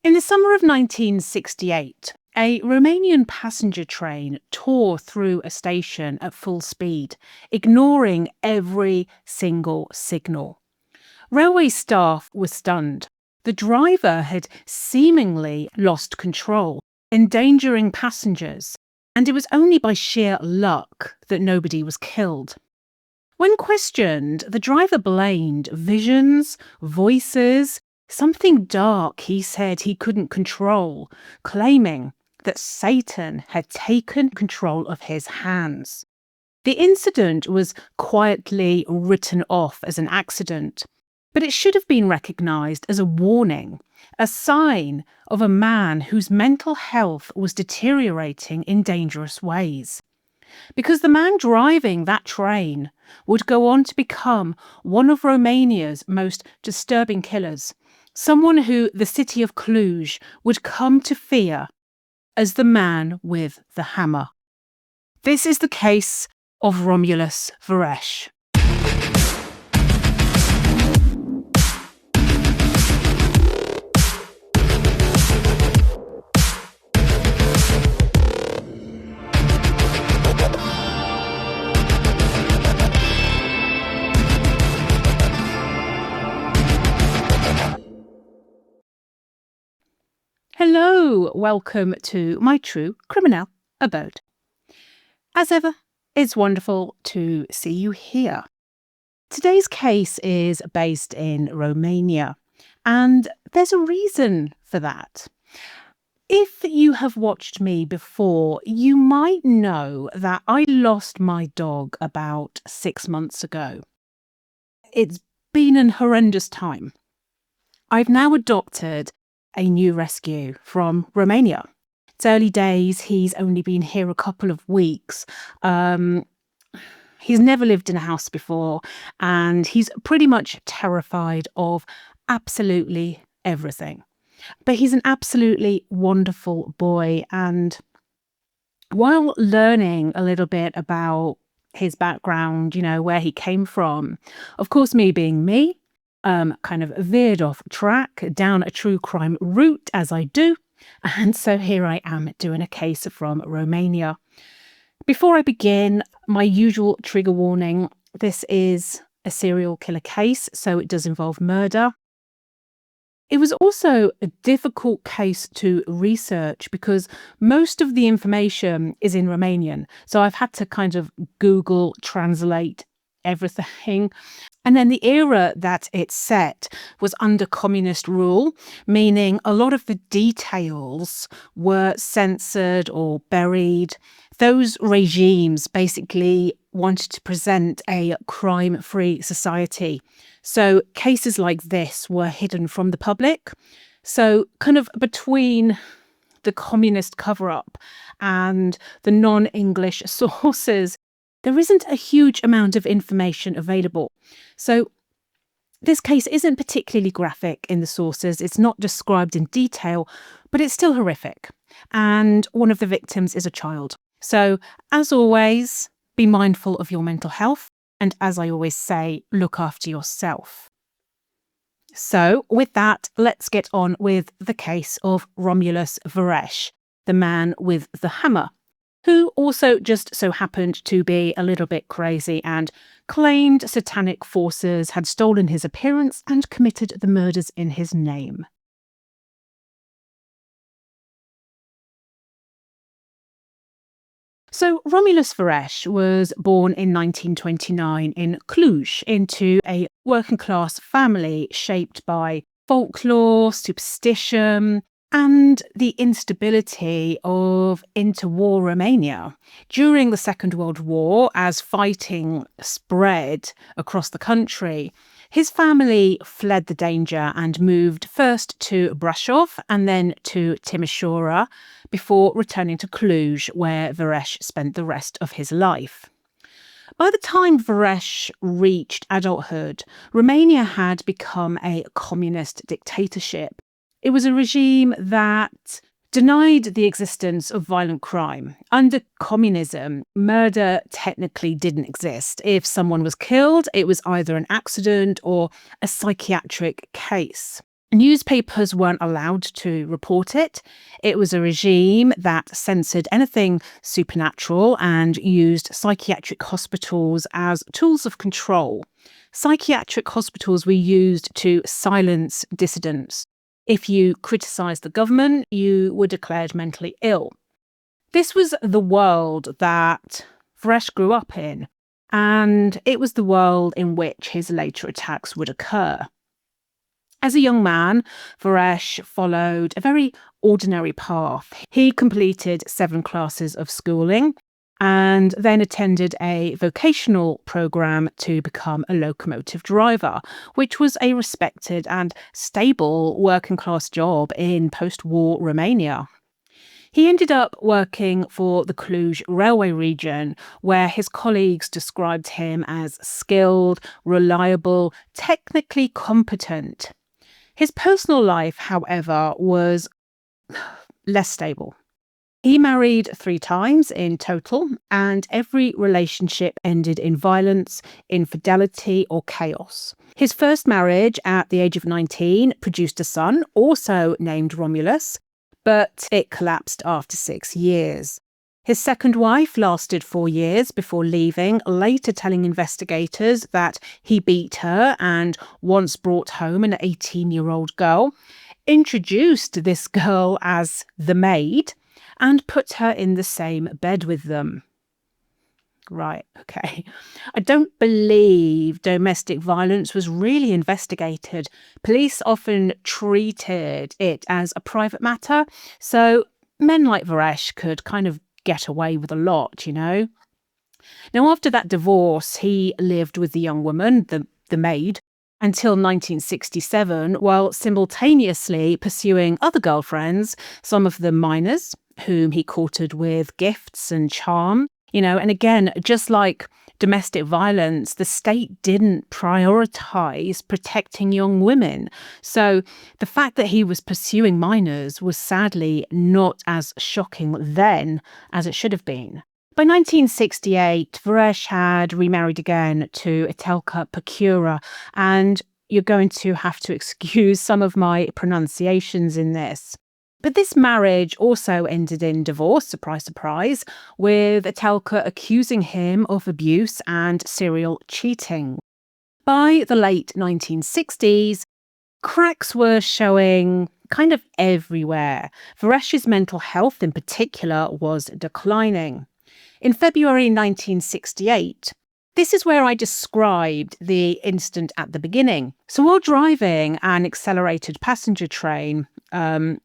In the summer of 1968, a Romanian passenger train tore through a station at full speed, ignoring every single signal. Railway staff were stunned. The driver had seemingly lost control, endangering passengers, and it was only by sheer luck that nobody was killed. When questioned, the driver blamed visions, voices, something dark he said he couldn't control, claiming that Satan had taken control of his hands. The incident was quietly written off as an accident, but it should have been recognised as a warning, a sign of a man whose mental health was deteriorating in dangerous ways. Because the man driving that train would go on to become one of Romania's most disturbing killers, someone who the city of Cluj would come to fear as the man with the hammer. This is the case of Romulus Vereș. Hello, welcome to my true criminal abode. As ever, it's wonderful to see you here. Today's case is based in Romania, and there's a reason for that. If you have watched me before, you might know that I lost my dog about 6 months ago. It's been an horrendous time. I've now adopted a new rescue from Romania. It's early days. He's only been here a couple of weeks. He's never lived in a house before, and he's pretty much terrified of absolutely everything. But he's an absolutely wonderful boy, and while learning a little bit about his background, where he came from, of course, me being me, kind of veered off track down a true crime route as I do. And so here I am doing a case from Romania. Before I begin, my usual trigger warning, this is a serial killer case, so it does involve murder. It was also a difficult case to research because most of the information is in Romanian. So I've had to kind of Google translate everything. And then the era that it's set was under communist rule, meaning a lot of the details were censored or buried. Those regimes basically wanted to present a crime-free society. So cases like this were hidden from the public. So kind of between the communist cover-up and the non-English sources, there isn't a huge amount of information available. So this case isn't particularly graphic in the sources. It's not described in detail, but it's still horrific. And one of the victims is a child. So as always, be mindful of your mental health. And as I always say, look after yourself. So with that, let's get on with the case of Romulus Vereș, the man with the hammer, who also just so happened to be a little bit crazy and claimed Satanic forces had stolen his appearance and committed the murders in his name. So Romulus Vereș was born in 1929 in Cluj into a working-class family shaped by folklore, superstition, and the instability of interwar Romania. During the Second World War, as fighting spread across the country, his family fled the danger and moved first to Brașov and then to Timișoara before returning to Cluj, where Vereș spent the rest of his life. By the time Vereș reached adulthood, Romania had become a communist dictatorship. It was a regime that denied the existence of violent crime. Under communism, murder technically didn't exist. If someone was killed, it was either an accident or a psychiatric case. Newspapers weren't allowed to report it. It was a regime that censored anything supernatural and used psychiatric hospitals as tools of control. Psychiatric hospitals were used to silence dissidents. If you criticised the government, you were declared mentally ill. This was the world that Vereș grew up in, and it was the world in which his later attacks would occur. As a young man, Vereș followed a very ordinary path. He completed 7 classes of schooling and then attended a vocational program to become a locomotive driver, which was a respected and stable working class job in post-war Romania. He ended up working for the Cluj railway region, where his colleagues described him as skilled, reliable, technically competent. His personal life, however, was less stable. He married 3 times in total, and every relationship ended in violence, infidelity, or chaos. His first marriage at the age of 19 produced a son, also named Romulus, but it collapsed after 6 years. His second wife lasted 4 years before leaving, later telling investigators that he beat her and once brought home an 18-year-old girl, introduced this girl as the maid, and put her in the same bed with them. Right, okay. I don't believe domestic violence was really investigated. Police often treated it as a private matter, so men like Vereș could kind of get away with a lot, you know. Now, after that divorce, he lived with the young woman, the maid, until 1967, while simultaneously pursuing other girlfriends, some of them minors, whom he courted with gifts and charm. You know, and again, just like domestic violence, the state didn't prioritize protecting young women. So the fact that he was pursuing minors was sadly not as shocking then as it should have been. By 1968, Vereș had remarried again to Etelka Pecura, and you're going to have to excuse some of my pronunciations in this. But this marriage also ended in divorce, surprise, surprise, with Etelka accusing him of abuse and serial cheating. By the late 1960s, cracks were showing kind of everywhere. Vereș's mental health in particular was declining. In February 1968, this is where I described the incident at the beginning. So while driving an accelerated passenger train,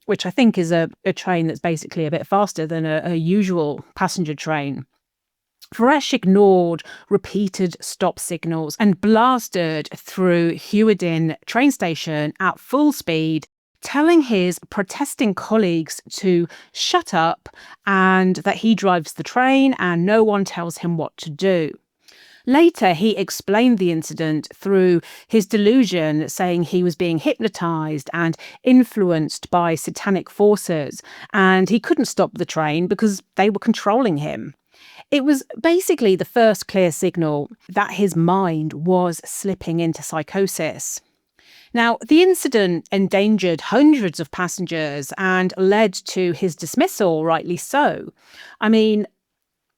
which I think is a train that's basically a bit faster than a usual passenger train, Vereș ignored repeated stop signals and blasted through Huadin train station at full speed, telling his protesting colleagues to shut up and that he drives the train and no one tells him what to do. Later, he explained the incident through his delusion, saying he was being hypnotized and influenced by satanic forces, and he couldn't stop the train because they were controlling him. It was basically the first clear signal that his mind was slipping into psychosis. Now, the incident endangered hundreds of passengers and led to his dismissal, rightly so. I mean,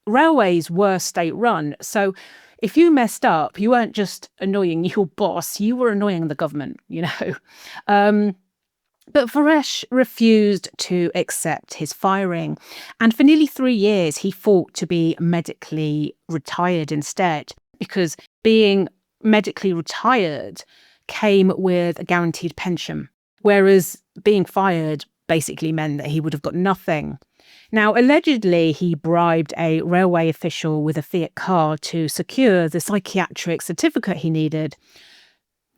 railways were state-run, so if you messed up, you weren't just annoying your boss, you were annoying the government, you know. But Vereș refused to accept his firing, and for nearly 3 years he fought to be medically retired instead, because being medically retired came with a guaranteed pension, whereas being fired basically meant that he would have got nothing. Now, allegedly, he bribed a railway official with a Fiat car to secure the psychiatric certificate he needed.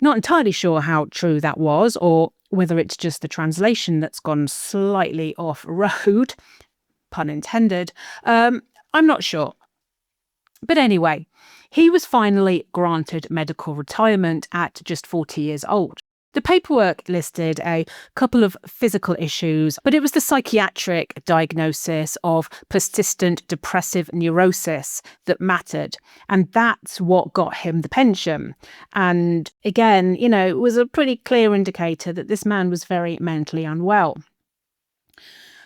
Not entirely sure how true that was, or whether it's just the translation that's gone slightly off-road, pun intended. I'm not sure. But anyway, he was finally granted medical retirement at just 40 years old. The paperwork listed a couple of physical issues, but it was the psychiatric diagnosis of persistent depressive neurosis that mattered. And that's what got him the pension. And again, it was a pretty clear indicator that this man was very mentally unwell.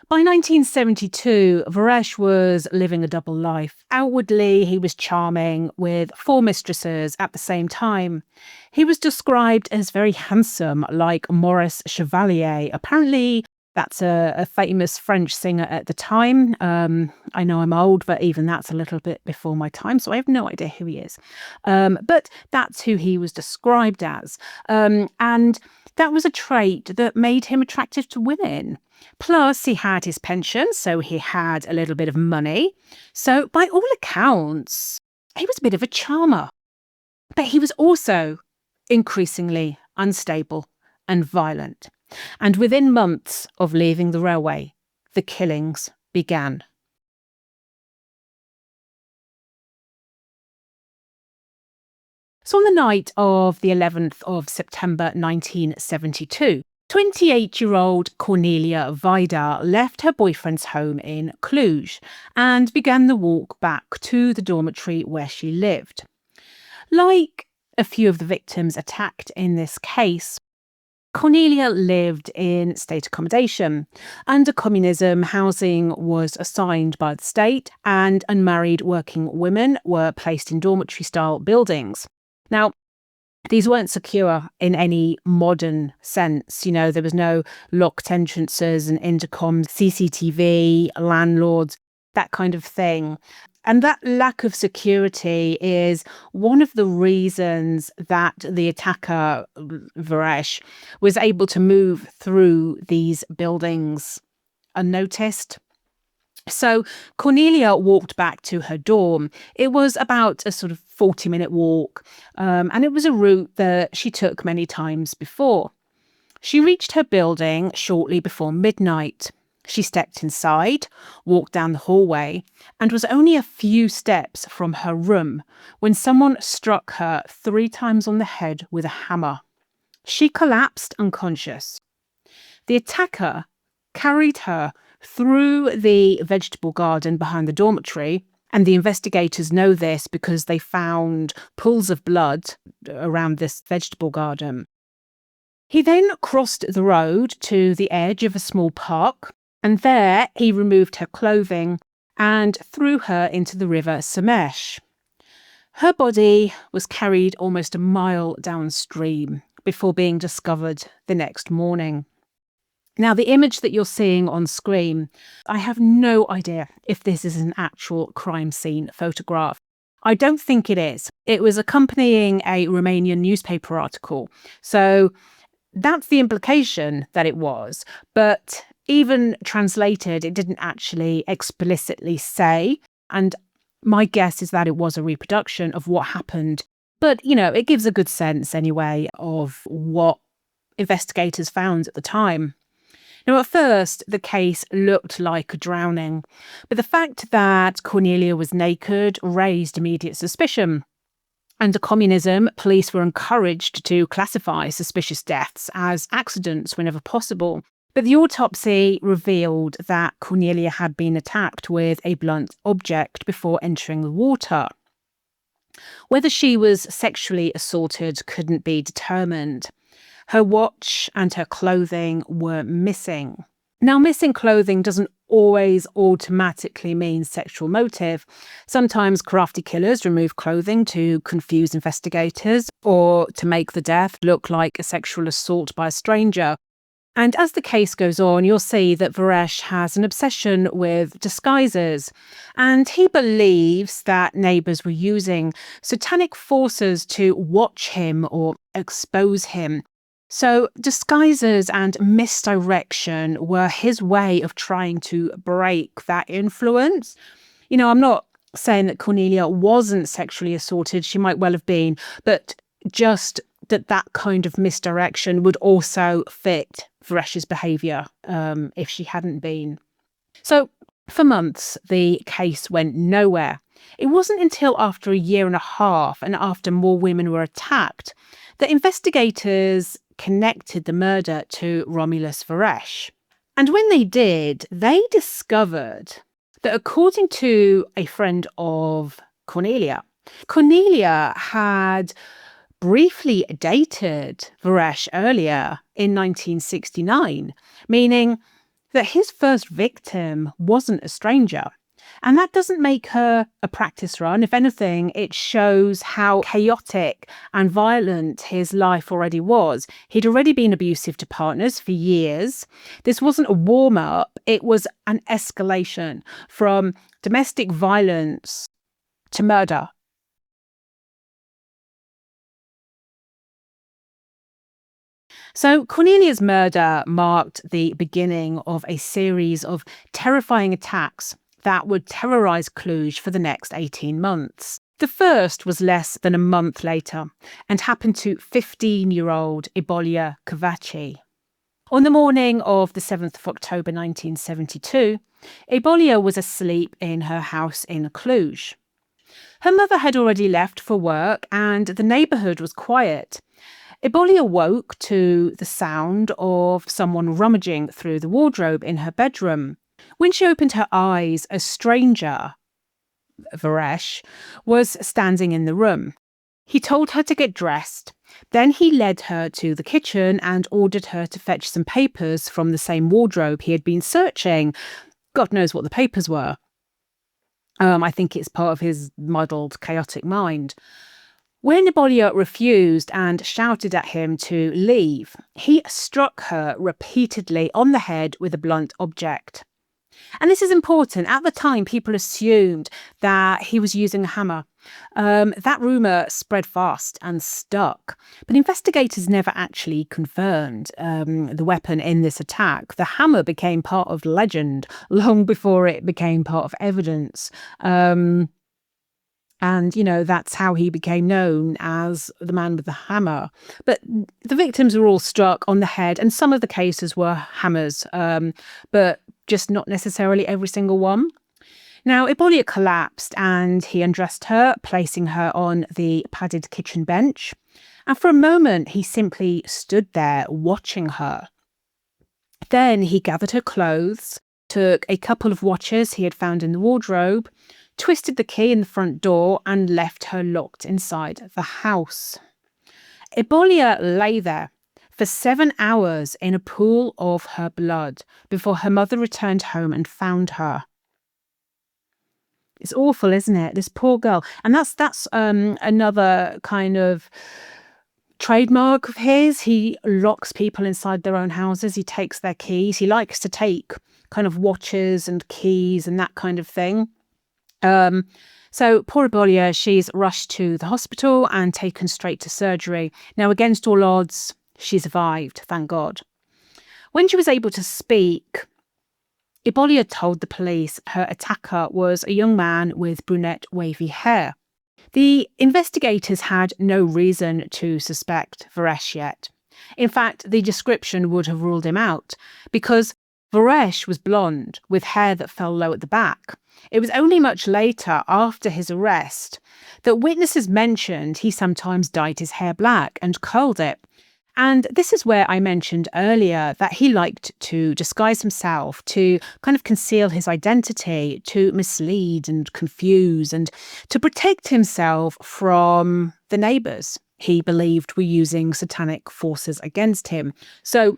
By 1972, Vereș was living a double life. Outwardly, he was charming with 4 mistresses at the same time. He was described as very handsome, like Maurice Chevalier. Apparently, that's a famous French singer at the time. I know I'm old, but even that's a little bit before my time, so I have no idea who he is. But that's who he was described as. And that was a trait that made him attractive to women. Plus, he had his pension, so he had a little bit of money. So, by all accounts, he was a bit of a charmer. But he was also increasingly unstable and violent. And within months of leaving the railway, the killings began. So on the night of the 11th of September 1972, 28-year-old Cornelia Vaida left her boyfriend's home in Cluj and began the walk back to the dormitory where she lived. Like a few of the victims attacked in this case, Cornelia lived in state accommodation. Under communism, housing was assigned by the state, and unmarried working women were placed in dormitory-style buildings. Now, these weren't secure in any modern sense. There was no locked entrances and intercom, CCTV, landlords, that kind of thing. And that lack of security is one of the reasons that the attacker, Vereș, was able to move through these buildings unnoticed. So Cornelia walked back to her dorm. It was about a sort of 40-minute walk, and it was a route that she took many times before. She reached her building shortly before midnight. She stepped inside, walked down the hallway, and was only a few steps from her room when someone struck her 3 times on the head with a hammer. She collapsed unconscious. The attacker carried her through the vegetable garden behind the dormitory, and the investigators know this because they found pools of blood around this vegetable garden. He then crossed the road to the edge of a small park, and there he removed her clothing and threw her into the river Someș. Her body was carried almost a mile downstream before being discovered the next morning. Now, the image that you're seeing on screen, I have no idea if this is an actual crime scene photograph. I don't think it is. It was accompanying a Romanian newspaper article. So that's the implication that it was. But even translated, it didn't actually explicitly say. And my guess is that it was a reproduction of what happened. But, it gives a good sense anyway of what investigators found at the time. Now, at first, the case looked like a drowning, but the fact that Cornelia was naked raised immediate suspicion. Under communism, police were encouraged to classify suspicious deaths as accidents whenever possible, but the autopsy revealed that Cornelia had been attacked with a blunt object before entering the water. Whether she was sexually assaulted couldn't be determined. Her watch and her clothing were missing. Now, missing clothing doesn't always automatically mean sexual motive. Sometimes crafty killers remove clothing to confuse investigators or to make the death look like a sexual assault by a stranger. And as the case goes on, you'll see that Vereș has an obsession with disguises, and he believes that neighbours were using satanic forces to watch him or expose him. So disguises and misdirection were his way of trying to break that influence. I'm not saying that Cornelia wasn't sexually assaulted. She might well have been, but just that kind of misdirection would also fit Vereș's behaviour if she hadn't been. So for months, the case went nowhere. It wasn't until after a year and a half and after more women were attacked that investigators connected the murder to Romulus Vereș. And when they did, they discovered that according to a friend of Cornelia, Cornelia had briefly dated Vereș earlier in 1969, meaning that his first victim wasn't a stranger. And that doesn't make her a practice run. If anything, it shows how chaotic and violent his life already was. He'd already been abusive to partners for years. This wasn't a warm-up. It was an escalation from domestic violence to murder. So Cornelia's murder marked the beginning of a series of terrifying attacks that would terrorize Cluj for the next 18 months. The first was less than a month later and happened to 15-year-old Aurelia Kovaci. On the morning of the 7th of October 1972, Aurelia was asleep in her house in Cluj. Her mother had already left for work and the neighbourhood was quiet. Aurelia woke to the sound of someone rummaging through the wardrobe in her bedroom. When she opened her eyes, a stranger, Vereș, was standing in the room. He told her to get dressed. Then he led her to the kitchen and ordered her to fetch some papers from the same wardrobe he had been searching. God knows what the papers were. I think it's part of his muddled, chaotic mind. When Aurelia refused and shouted at him to leave, he struck her repeatedly on the head with a blunt object. And this is important. At the time, people assumed that he was using a hammer. That rumour spread fast and stuck. But investigators never actually confirmed the weapon in this attack. The hammer became part of legend long before it became part of evidence. And, that's how he became known as the man with the hammer. But the victims were all struck on the head, and some of the cases were hammers, but just not necessarily every single one. Now, Aurelia collapsed and he undressed her, placing her on the padded kitchen bench. And for a moment, he simply stood there watching her. Then he gathered her clothes, took a couple of watches he had found in the wardrobe, twisted the key in the front door and left her locked inside the house. Aurelia lay there for 7 hours in a pool of her blood before her mother returned home and found her. It's awful, isn't it? This poor girl. And that's another kind of trademark of his. He locks people inside their own houses. He takes their keys. He likes to take kind of watches and keys and that kind of thing. So poor Aurelia, she's rushed to the hospital and taken straight to surgery. Now, against all odds, she survived, thank God. When she was able to speak, Aurelia told the police her attacker was a young man with brunette wavy hair. The investigators had no reason to suspect Vereș yet. In fact, the description would have ruled him out because Vereș was blonde with hair that fell low at the back. It was only much later, after his arrest, that witnesses mentioned he sometimes dyed his hair black and curled it. And this is where I mentioned earlier that he liked to disguise himself, to kind of conceal his identity, to mislead and confuse, and to protect himself from the neighbours he believed were using satanic forces against him. So,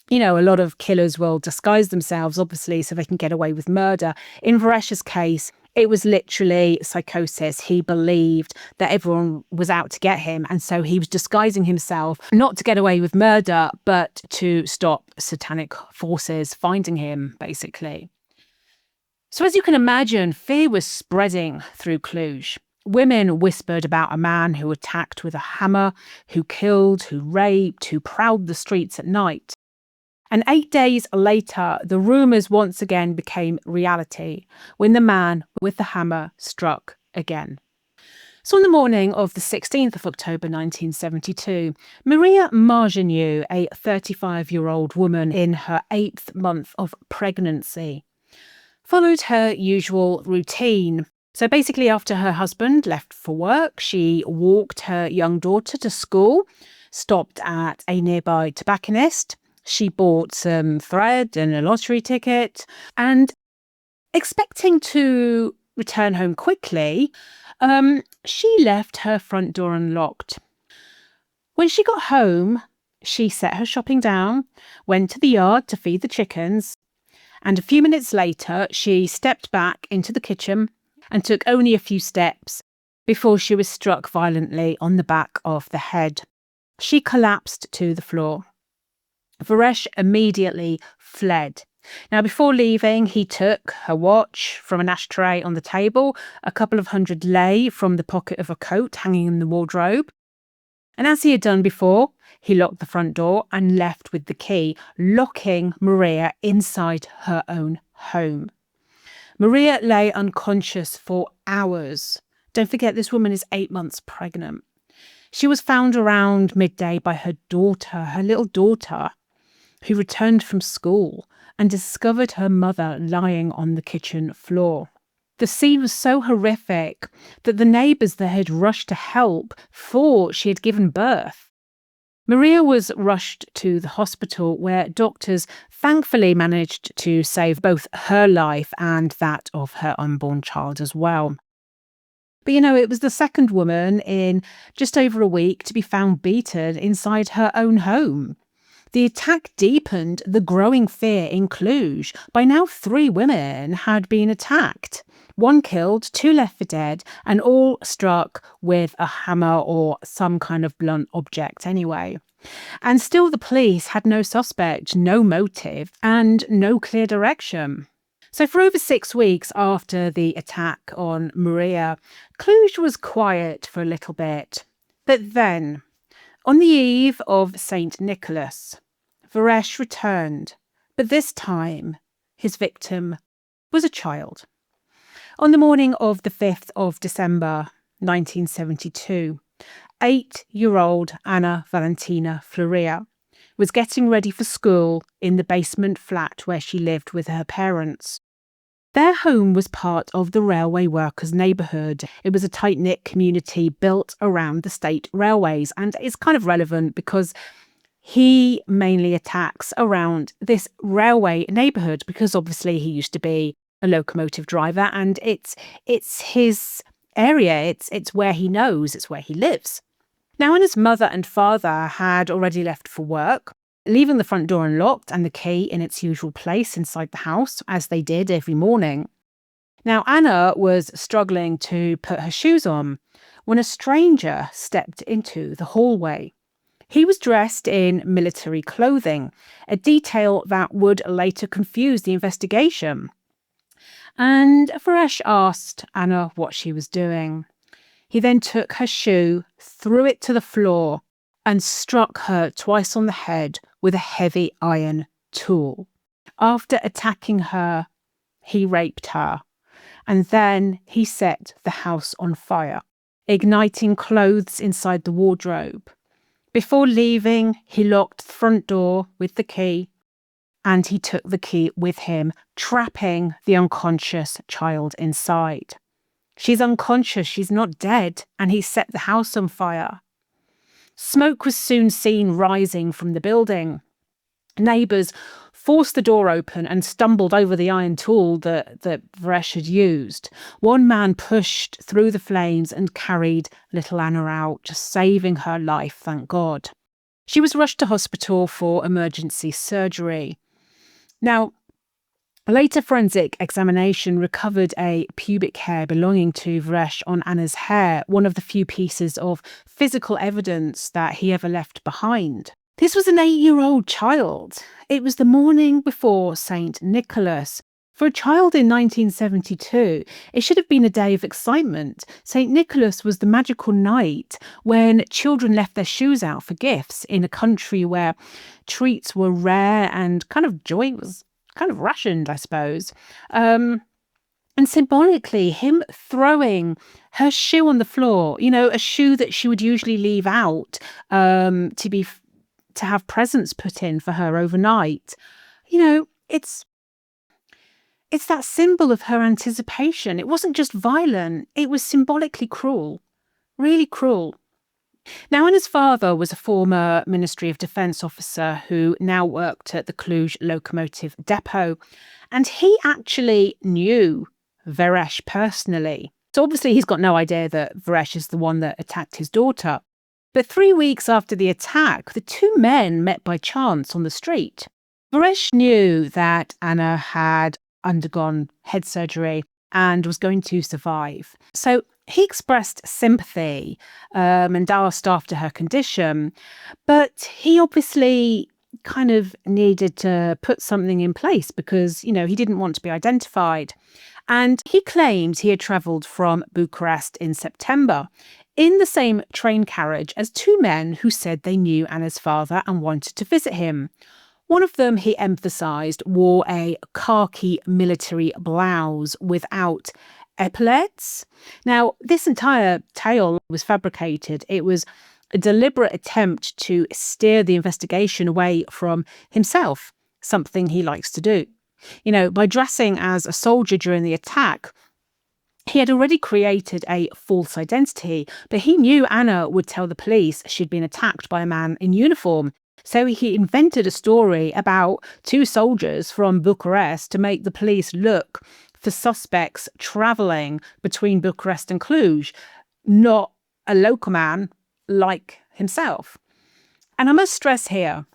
a lot of killers will disguise themselves, obviously, so they can get away with murder. In Vereș's case, it was literally psychosis. He believed that everyone was out to get him. And so he was disguising himself, not to get away with murder, but to stop satanic forces finding him, basically. So as you can imagine, fear was spreading through Cluj. Women whispered about a man who attacked with a hammer, who killed, who raped, who prowled the streets at night. And 8 days later, the rumours once again became reality when the man with the hammer struck again. So on the morning of the 16th of October 1972, Maria Margeniu, a 35-year-old woman in her 8th month of pregnancy, followed her usual routine. So basically, after her husband left for work, she walked her young daughter to school. stopped at a nearby tobacconist. She bought some thread and a lottery ticket, and expecting to return home quickly, she left her front door unlocked. When she got home, she set her shopping down, went to the yard to feed the chickens, and a few minutes later, she stepped back into the kitchen and took only a few steps before she was struck violently on the back of the head. She collapsed to the floor. Vereș immediately fled. Now, before leaving, he took her watch from an ashtray on the table, a couple of hundred lei from the pocket of a coat hanging in the wardrobe. And as he had done before, he locked the front door and left with the key, locking Maria inside her own home. Maria lay unconscious for hours. Don't forget, this woman is 8 months pregnant. She was found around midday by her daughter, her little daughter, who returned from school and discovered her mother lying on the kitchen floor. The scene was so horrific that the neighbours that had rushed to help thought she had given birth. Maria was rushed to the hospital, where doctors thankfully managed to save both her life and that of her unborn child as well. But it was the second woman in just over a week to be found beaten inside her own home. The attack deepened the growing fear in Cluj. By now, 3 women had been attacked. 1 killed, 2 left for dead, and all struck with a hammer or some kind of blunt object anyway. And still the police had no suspect, no motive, and no clear direction. So for over 6 weeks after the attack on Maria, Cluj was quiet for a little bit. But then, on the eve of St. Nicholas, Vereș returned, but this time his victim was a child. On the morning of the 5th of December 1972, 8-year-old Anna Valentina Florea was getting ready for school in the basement flat where she lived with her parents. Their home was part of the railway workers' neighbourhood. It was a tight-knit community built around the state railways, and it's kind of relevant because he mainly attacks around this railway neighbourhood because obviously he used to be a locomotive driver and it's his area, it's where he knows, it's where he lives. Now, Anna's mother and father had already left for work, leaving the front door unlocked and the key in its usual place inside the house, as they did every morning. Now, Anna was struggling to put her shoes on when a stranger stepped into the hallway. He was dressed in military clothing, a detail that would later confuse the investigation. And Vereș asked Anna what she was doing. He then took her shoe, threw it to the floor, and struck her twice on the head with a heavy iron tool. After attacking her, he raped her, and then he set the house on fire, igniting clothes inside the wardrobe. Before leaving, he locked the front door with the key, and he took the key with him, trapping the unconscious child inside. She's unconscious, she's not dead, and he set the house on fire. Smoke was soon seen rising from the building. Neighbours forced the door open and stumbled over the iron tool that Vereș had used. One man pushed through the flames and carried little Anna out, just saving her life, thank God. She was rushed to hospital for emergency surgery. Now, a later forensic examination recovered a pubic hair belonging to Vereș on Anna's hair, one of the few pieces of physical evidence that he ever left behind. This was an 8-year-old child. It was the morning before St. Nicholas. For a child in 1972, it should have been a day of excitement. St. Nicholas was the magical night when children left their shoes out for gifts in a country where treats were rare and kind of joy was kind of rationed, I suppose. And symbolically, him throwing her shoe on the floor, a shoe that she would usually leave out to have presents put in for her overnight. It's that symbol of her anticipation. It wasn't just violent, it was symbolically cruel, really cruel. Now, Anna's father was a former Ministry of Defence officer who now worked at the Cluj locomotive depot, and he actually knew Vereș personally. So obviously he's got no idea that Vereș is the one that attacked his daughter. But 3 weeks after the attack, the two men met by chance on the street. Vereș knew that Anna had undergone head surgery and was going to survive. So he expressed sympathy and asked after her condition, but he obviously kind of needed to put something in place because, he didn't want to be identified. And he claimed he had travelled from Bucharest in September in the same train carriage as two men who said they knew Anna's father and wanted to visit him. One of them, he emphasised, wore a khaki military blouse without epaulets. Now, this entire tale was fabricated. It was a deliberate attempt to steer the investigation away from himself, something he likes to do. By dressing as a soldier during the attack, he had already created a false identity, but he knew Anna would tell the police she'd been attacked by a man in uniform. So he invented a story about two soldiers from Bucharest to make the police look for suspects travelling between Bucharest and Cluj, not a local man like himself. And I must stress here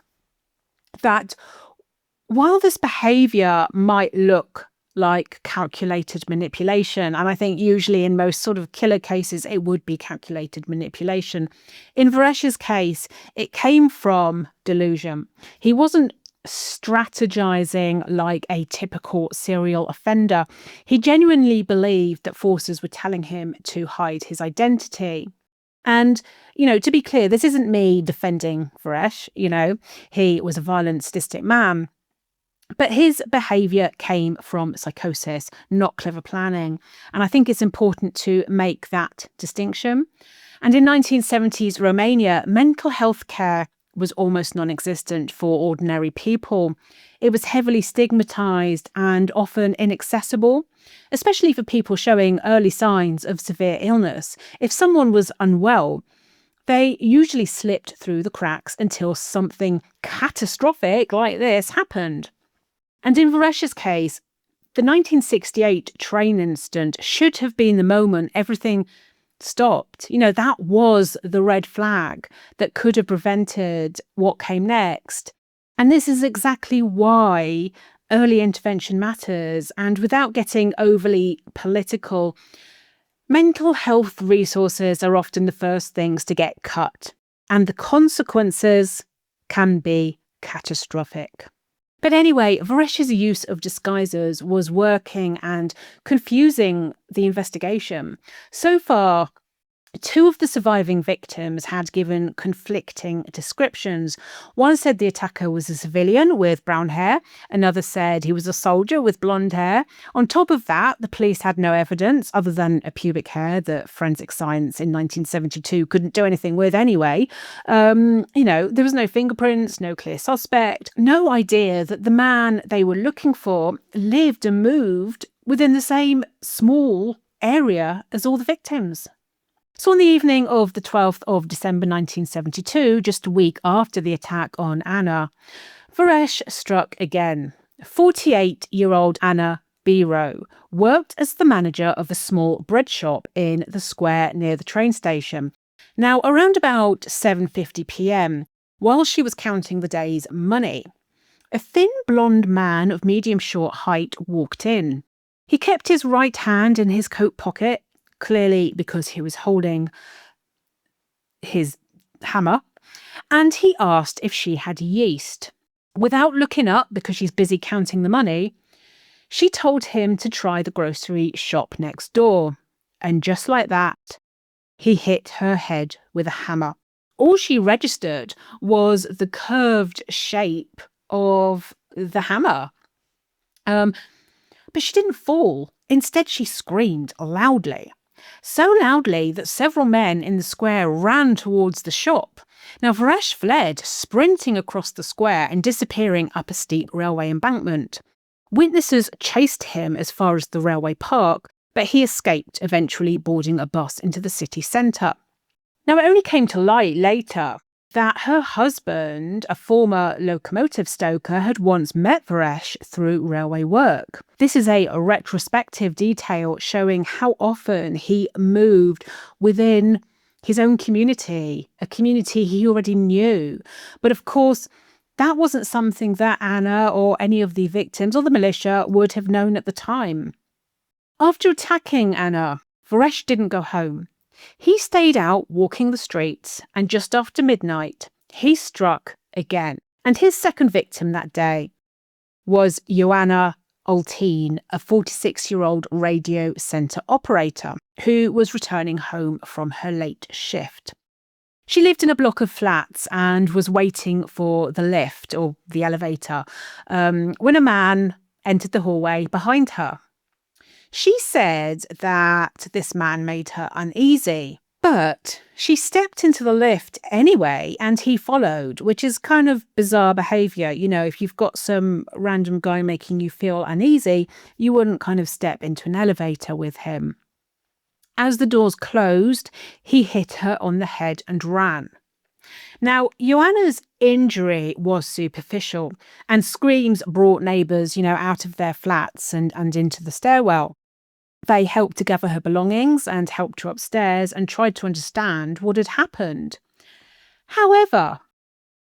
that while this behaviour might look like calculated manipulation, and I think usually in most sort of killer cases it would be calculated manipulation, in Vereș's case it came from delusion. He wasn't strategizing like a typical serial offender. He genuinely believed that forces were telling him to hide his identity. And, to be clear, this isn't me defending Vereș. He was a violent, sadistic man. But his behaviour came from psychosis, not clever planning. And I think it's important to make that distinction. And in 1970s Romania, mental health care was almost non-existent for ordinary people. It was heavily stigmatised and often inaccessible, especially for people showing early signs of severe illness. If someone was unwell, they usually slipped through the cracks until something catastrophic like this happened. And in Vereș's case, the 1968 train incident should have been the moment everything stopped. That was the red flag that could have prevented what came next. And this is exactly why early intervention matters. And without getting overly political, mental health resources are often the first things to get cut. And the consequences can be catastrophic. But anyway, Vereș's use of disguises was working and confusing the investigation. So far, two of the surviving victims had given conflicting descriptions. One said the attacker was a civilian with brown hair. Another said he was a soldier with blonde hair. On top of that, the police had no evidence other than a pubic hair that forensic science in 1972 couldn't do anything with anyway. There was no fingerprints, no clear suspect, no idea that the man they were looking for lived and moved within the same small area as all the victims. So on the evening of the 12th of December 1972, just a week after the attack on Anna, Vereș struck again. 48-year-old Anna Biro worked as the manager of a small bread shop in the square near the train station. Now, around about 7:50 p.m, while she was counting the day's money, a thin blonde man of medium short height walked in. He kept his right hand in his coat pocket, clearly because he was holding his hammer, and he asked if she had yeast. Without looking up, because she's busy counting the money, she told him to try the grocery shop next door. And just like that, he hit her head with a hammer. All she registered was the curved shape of the hammer. But she didn't fall. Instead, she screamed loudly. So loudly that several men in the square ran towards the shop. Now, Vereș fled, sprinting across the square and disappearing up a steep railway embankment. Witnesses chased him as far as the railway park, but he escaped, eventually boarding a bus into the city centre. Now, it only came to light later that her husband, a former locomotive stoker, had once met Vereș through railway work. This is a retrospective detail showing how often he moved within his own community, a community he already knew. But of course, that wasn't something that Anna or any of the victims or the militia would have known at the time. After attacking Anna, Vereș didn't go home. He stayed out walking the streets, and just after midnight, he struck again. And his second victim that day was Ioana Oltin, a 46-year-old radio centre operator who was returning home from her late shift. She lived in a block of flats and was waiting for the lift or the elevator when a man entered the hallway behind her. She said that this man made her uneasy, but she stepped into the lift anyway and he followed, which is kind of bizarre behaviour. You know, if you've got some random guy making you feel uneasy, you wouldn't kind of step into an elevator with him. As the doors closed, he hit her on the head and ran. Now, Ioana's injury was superficial, and screams brought neighbours, out of their flats and into the stairwell. They helped to gather her belongings and helped her upstairs and tried to understand what had happened. However,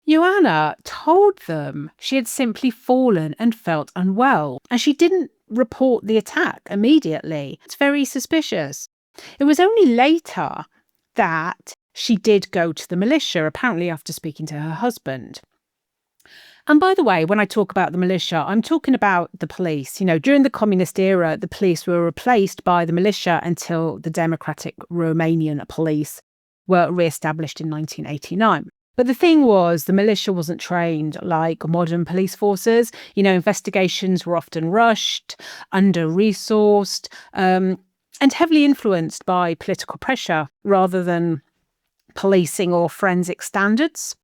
Ioana told them she had simply fallen and felt unwell, and she didn't report the attack immediately. It's very suspicious. It was only later that she did go to the militia, apparently after speaking to her husband. And by the way, when I talk about the militia, I'm talking about the police. During the communist era, the police were replaced by the militia until the democratic Romanian police were re-established in 1989. But the thing was, the militia wasn't trained like modern police forces. Investigations were often rushed, under-resourced, and heavily influenced by political pressure rather than policing or forensic standards.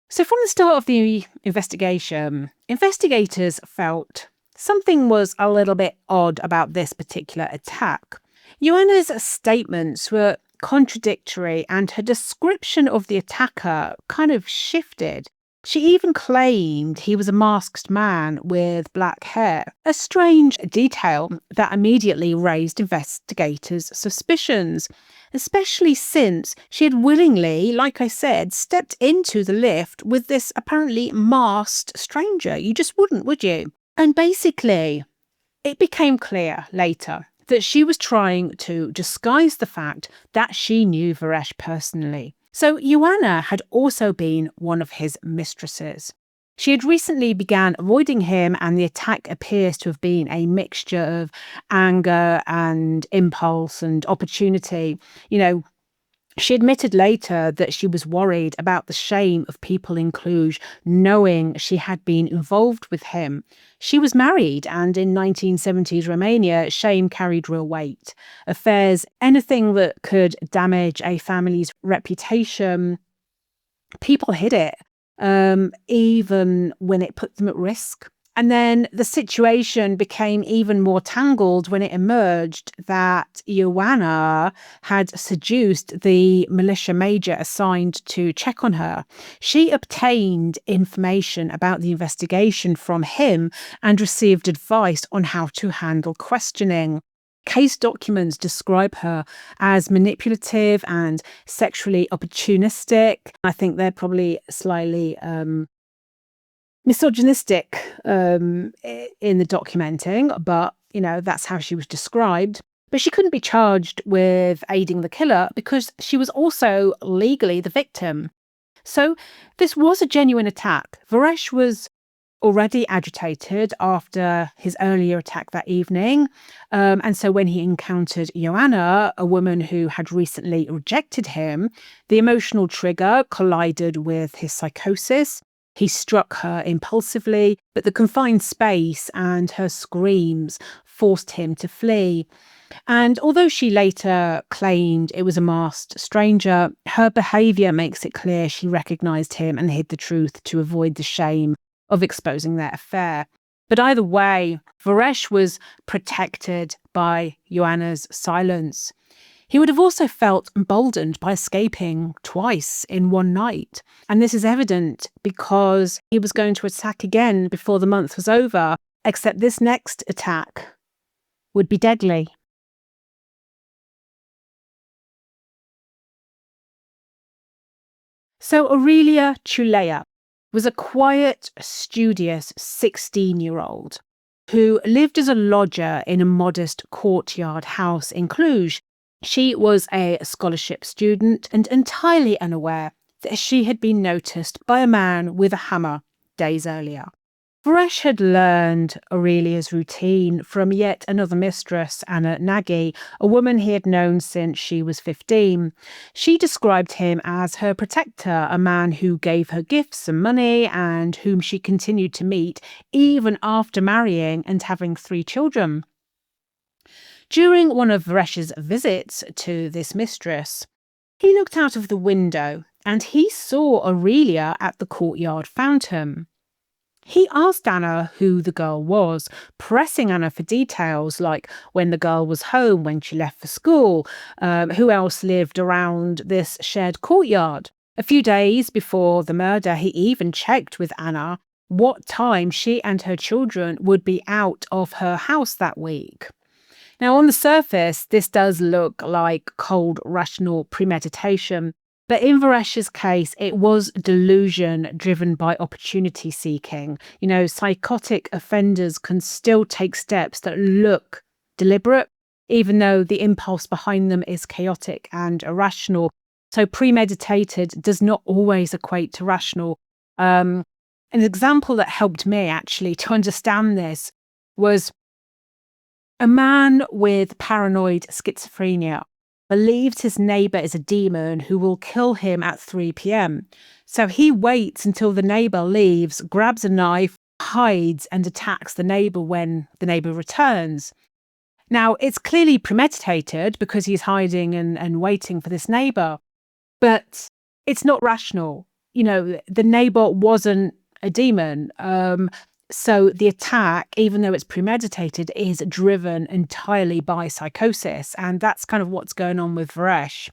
So from the start of the investigation, investigators felt something was a little bit odd about this particular attack. Ioana's statements were contradictory and her description of the attacker kind of shifted. She even claimed he was a masked man with black hair, a strange detail that immediately raised investigators' suspicions, especially since she had willingly, like I said, stepped into the lift with this apparently masked stranger. You just wouldn't, would you? And basically, it became clear later that she was trying to disguise the fact that she knew Vereș personally. So Ioana had also been one of his mistresses. She had recently began avoiding him, and the attack appears to have been a mixture of anger and impulse and opportunity. She admitted later that she was worried about the shame of people in Cluj knowing she had been involved with him. She was married, and in 1970s Romania, shame carried real weight. Affairs, anything that could damage a family's reputation, people hid it, even when it put them at risk. And then the situation became even more tangled when it emerged that Ioana had seduced the militia major assigned to check on her. She obtained information about the investigation from him and received advice on how to handle questioning. Case documents describe her as manipulative and sexually opportunistic. I think they're probably slightly misogynistic in the documenting, but that's how she was described. But she couldn't be charged with aiding the killer because she was also legally the victim. So this was a genuine attack. Vereș was already agitated after his earlier attack that evening, and so when he encountered Ioana, a woman who had recently rejected him, the emotional trigger collided with his psychosis. He struck her impulsively, but the confined space and her screams forced him to flee. And although she later claimed it was a masked stranger, her behaviour makes it clear she recognised him and hid the truth to avoid the shame of exposing their affair. But either way, Vereș was protected by Ioana's silence. He would have also felt emboldened by escaping twice in one night. And this is evident because he was going to attack again before the month was over, except this next attack would be deadly. So Aurelia Ciulea was a quiet, studious 16-year-old who lived as a lodger in a modest courtyard house in Cluj. She was a scholarship student and entirely unaware that she had been noticed by a man with a hammer days earlier. Vereș had learned Aurelia's routine from yet another mistress, Anna Nagy, a woman he had known since she was 15. She described him as her protector, a man who gave her gifts and money and whom she continued to meet even after marrying and having 3 children. During one of Vereș's visits to this mistress, he looked out of the window and he saw Aurelia at the courtyard fountain. He asked Anna who the girl was, pressing Anna for details like when the girl was home, when she left for school, who else lived around this shared courtyard. A few days before the murder, he even checked with Anna what time she and her children would be out of her house that week. Now, on the surface, this does look like cold, rational premeditation. But in Vereș's case, it was delusion driven by opportunity seeking. Psychotic offenders can still take steps that look deliberate, even though the impulse behind them is chaotic and irrational. So premeditated does not always equate to rational. An example that helped me actually to understand this was a man with paranoid schizophrenia believes his neighbour is a demon who will kill him at 3 p.m. So he waits until the neighbour leaves, grabs a knife, hides and attacks the neighbour when the neighbour returns. Now, it's clearly premeditated because he's hiding and waiting for this neighbour, but it's not rational. The neighbour wasn't a demon. So the attack, even though it's premeditated, is driven entirely by psychosis. And that's kind of what's going on with Vereș.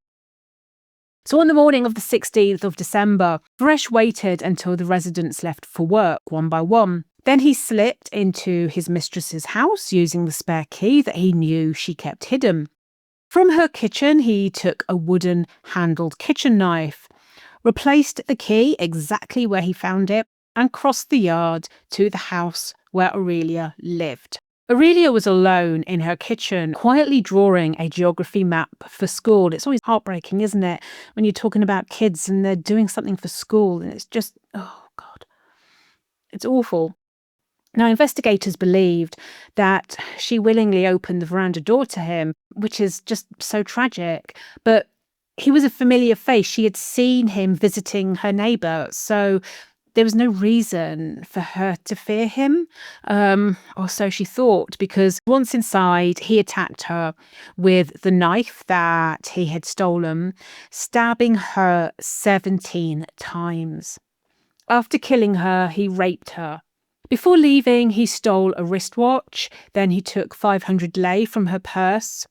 So on the morning of the 16th of December, Vereș waited until the residents left for work one by one. Then he slipped into his mistress's house using the spare key that he knew she kept hidden. From her kitchen, he took a wooden-handled kitchen knife, replaced the key exactly where he found it, and crossed the yard to the house where Aurelia lived. Aurelia was alone in her kitchen, quietly drawing a geography map for school. It's always heartbreaking, isn't it, when you're talking about kids and they're doing something for school and it's just, oh God, it's awful. Now, investigators believed that she willingly opened the veranda door to him, which is just so tragic, but he was a familiar face. She had seen him visiting her neighbour, so there was no reason for her to fear him, or so she thought, because once inside, he attacked her with the knife that he had stolen, stabbing her 17 times. After killing her, he raped her. Before leaving, he stole a wristwatch, then he took 500 lei from her purse.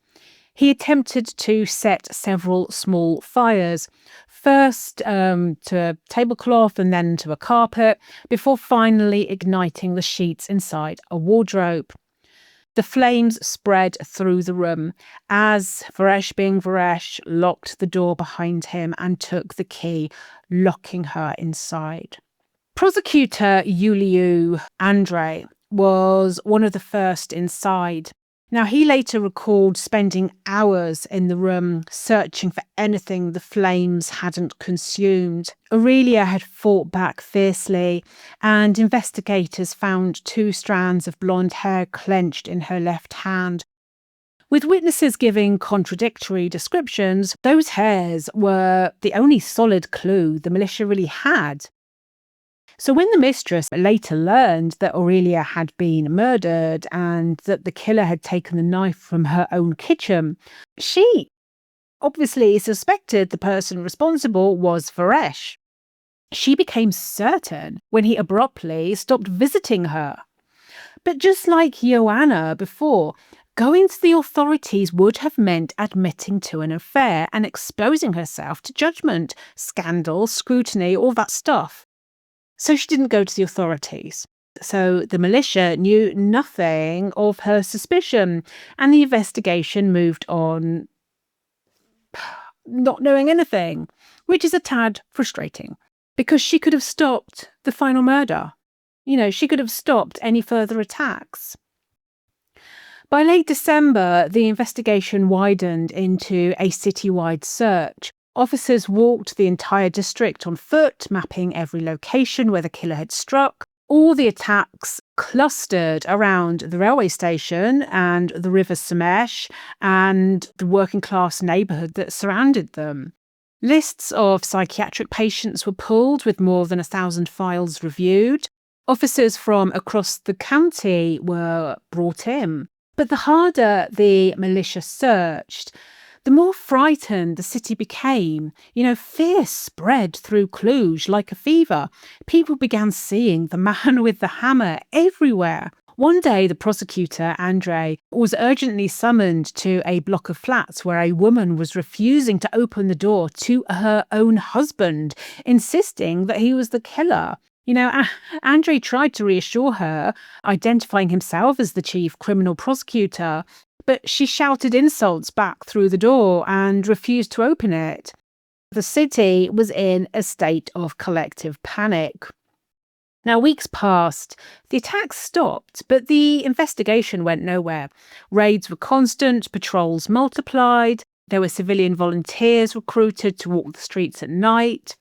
He attempted to set several small fires, first to a tablecloth and then to a carpet, before finally igniting the sheets inside a wardrobe. The flames spread through the room as Vereș, being Vereș, locked the door behind him and took the key, locking her inside. Prosecutor Iuliu Andrei was one of the first inside. Now, he later recalled spending hours in the room searching for anything the flames hadn't consumed. Aurelia had fought back fiercely, and investigators found 2 strands of blonde hair clenched in her left hand. With witnesses giving contradictory descriptions, those hairs were the only solid clue the militia really had. So when the mistress later learned that Aurelia had been murdered and that the killer had taken the knife from her own kitchen, she obviously suspected the person responsible was Vereș. She became certain when he abruptly stopped visiting her. But just like Ioana before, Going to the authorities would have meant admitting to an affair and exposing herself to judgment, scandal, scrutiny, all that stuff. So she didn't go to the authorities. So the militia knew nothing of her suspicion, and the investigation moved on not knowing anything, which is a tad frustrating because she could have stopped the final murder. She could have stopped any further attacks. By late December, the investigation widened into a citywide search. Officers walked the entire district on foot, mapping every location where the killer had struck. All the attacks clustered around the railway station and the River Somesh and the working class neighbourhood that surrounded them. Lists of psychiatric patients were pulled with more than 1,000 files reviewed. Officers from across the county were brought in. But the harder the militia searched, the more frightened the city became. Fear spread through Cluj like a fever. People began seeing the man with the hammer everywhere. One day, the prosecutor, Andrei, was urgently summoned to a block of flats where a woman was refusing to open the door to her own husband, insisting that he was the killer. Andrei tried to reassure her, identifying himself as the chief criminal prosecutor, but she shouted insults back through the door and refused to open it. The city was in a state of collective panic. Now, weeks passed. The attacks stopped, but the investigation went nowhere. Raids were constant, patrols multiplied, there were civilian volunteers recruited to walk the streets at night.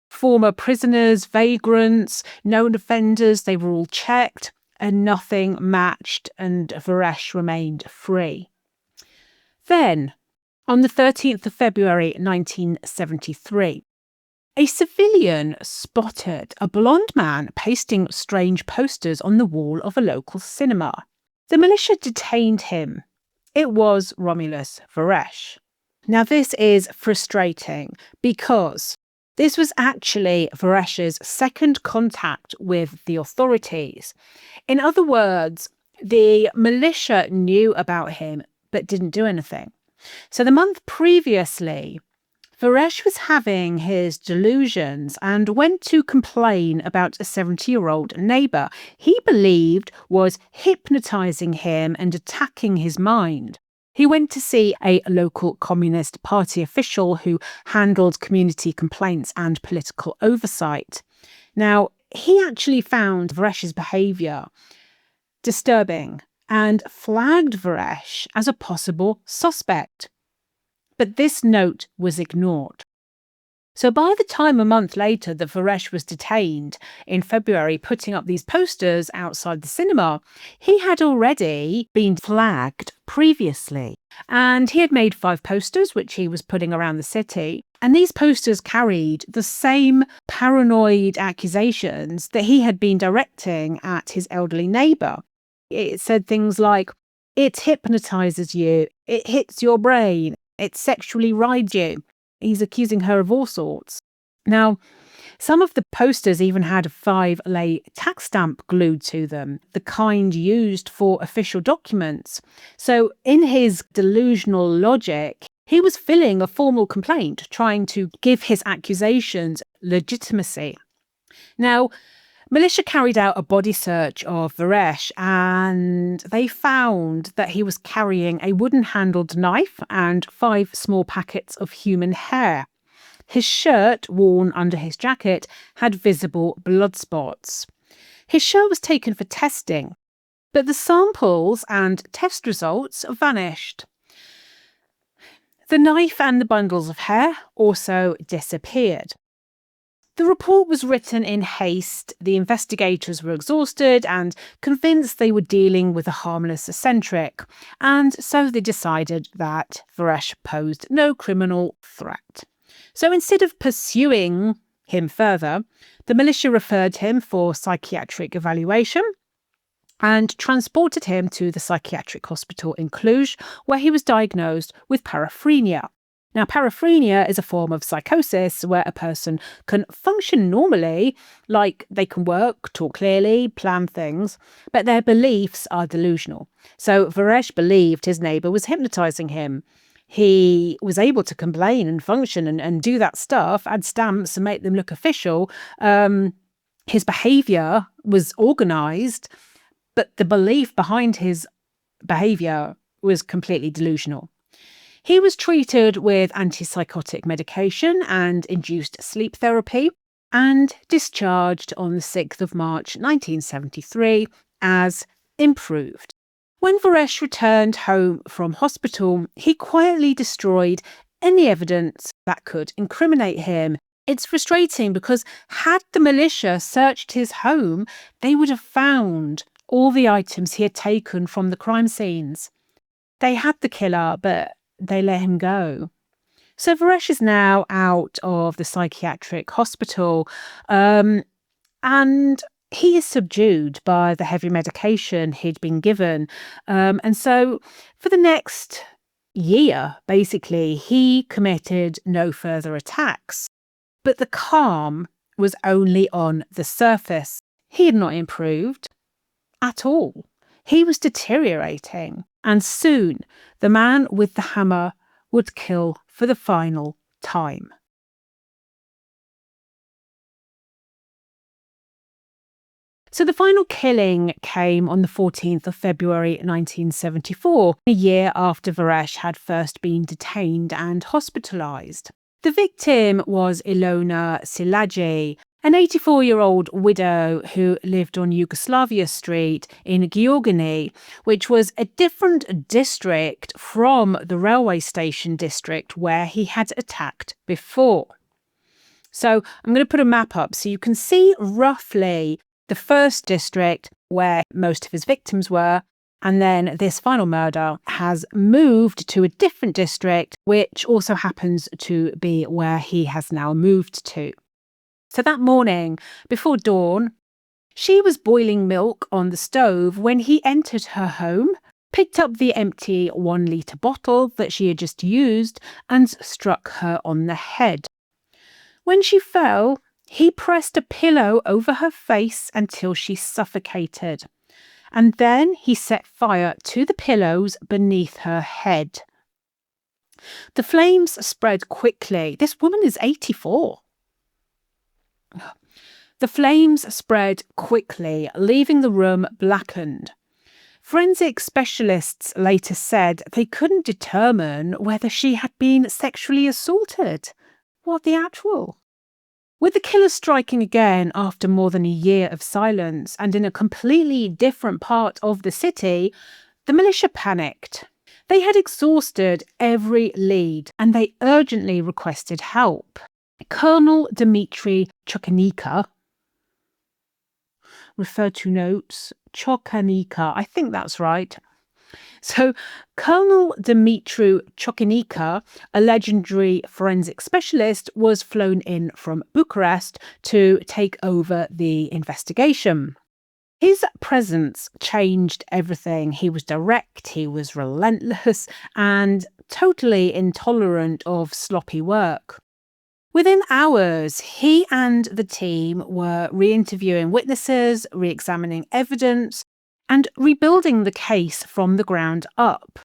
Former prisoners, vagrants, known offenders, they were all checked, and nothing matched, and Vereș remained free. Then, on the 13th of February 1973, a civilian spotted a blonde man pasting strange posters on the wall of a local cinema. The militia detained him. It was Romulus Vereș. Now, this is frustrating because this was actually Vereș's second contact with the authorities. In other words, the militia knew about him but didn't do anything. So the month previously, Vereș was having his delusions and went to complain about a 70-year-old neighbour he believed was hypnotising him and attacking his mind. He went to see a local Communist Party official who handled community complaints and political oversight. Now, he actually found Vereș's behaviour disturbing and flagged Vereș as a possible suspect. But this note was ignored. So by the time a month later that Vereș was detained in February putting up these posters outside the cinema, he had already been flagged previously. And he had made 5 posters, which he was putting around the city. And these posters carried the same paranoid accusations that he had been directing at his elderly neighbour. It said things like, it hypnotises you, it hits your brain, it sexually rides you. He's accusing her of all sorts. Now, some of the posters even had a 5-lay tax stamp glued to them, the kind used for official documents. So in his delusional logic, he was filling a formal complaint, trying to give his accusations legitimacy. Now, militia carried out a body search of Vereș and they found that he was carrying a wooden-handled knife and 5 small packets of human hair. His shirt, worn under his jacket, had visible blood spots. His shirt was taken for testing, but the samples and test results vanished. The knife and the bundles of hair also disappeared. The report was written in haste. The investigators were exhausted and convinced they were dealing with a harmless eccentric, and so they decided that Vereș posed no criminal threat. So instead of pursuing him further, the militia referred him for psychiatric evaluation and transported him to the psychiatric hospital in Cluj, where he was diagnosed with paraphrenia. Now, paraphrenia is a form of psychosis where a person can function normally, like they can work, talk clearly, plan things, but their beliefs are delusional. So Vereș believed his neighbour was hypnotising him. He was able to complain and function and do that stuff, add stamps and make them look official. His behaviour was organised, but the belief behind his behaviour was completely delusional. He was treated with antipsychotic medication and induced sleep therapy and discharged on the 6th of March 1973 as improved. When Vereș returned home from hospital, he quietly destroyed any evidence that could incriminate him. It's frustrating because had the militia searched his home, they would have found all the items he had taken from the crime scenes. They had the killer, but they let him go. So Vereș is now out of the psychiatric hospital, and he is subdued by the heavy medication he'd been given. And so for the next year, basically, he committed no further attacks. But the calm was only on the surface. He had not improved at all. He was deteriorating. And soon, the man with the hammer would kill for the final time. So the final killing came on the 14th of February 1974, a year after Vereș had first been detained and hospitalised. The victim was Ilona Szilagy, an 84-year-old widow who lived on Yugoslavia Street in Gheorgheni, which was a different district from the railway station district where he had attacked before. So I'm going to put a map up so you can see roughly the first district where most of his victims were, and then this final murder has moved to a different district, which also happens to be where he has now moved to. So that morning, before dawn, she was boiling milk on the stove when he entered her home, picked up the empty 1-litre bottle that she had just used, and struck her on the head. When she fell, he pressed a pillow over her face until she suffocated. And then he set fire to the pillows beneath her head. The flames spread quickly. This woman is 84. The flames spread quickly, leaving the room blackened. Forensic specialists later said they couldn't determine whether she had been sexually assaulted. What the actual? With the killer striking again after more than a year of silence and in a completely different part of the city, the militia panicked. They had exhausted every lead and they urgently requested help. Colonel Dimitri Ciucea, refer to notes, Ciucea, I think that's right. So Colonel Dimitri Ciucea, a legendary forensic specialist, was flown in from Bucharest to take over the investigation. His presence changed everything. He was direct, he was relentless, and totally intolerant of sloppy work. Within hours, he and the team were re-interviewing witnesses, re-examining evidence, and rebuilding the case from the ground up.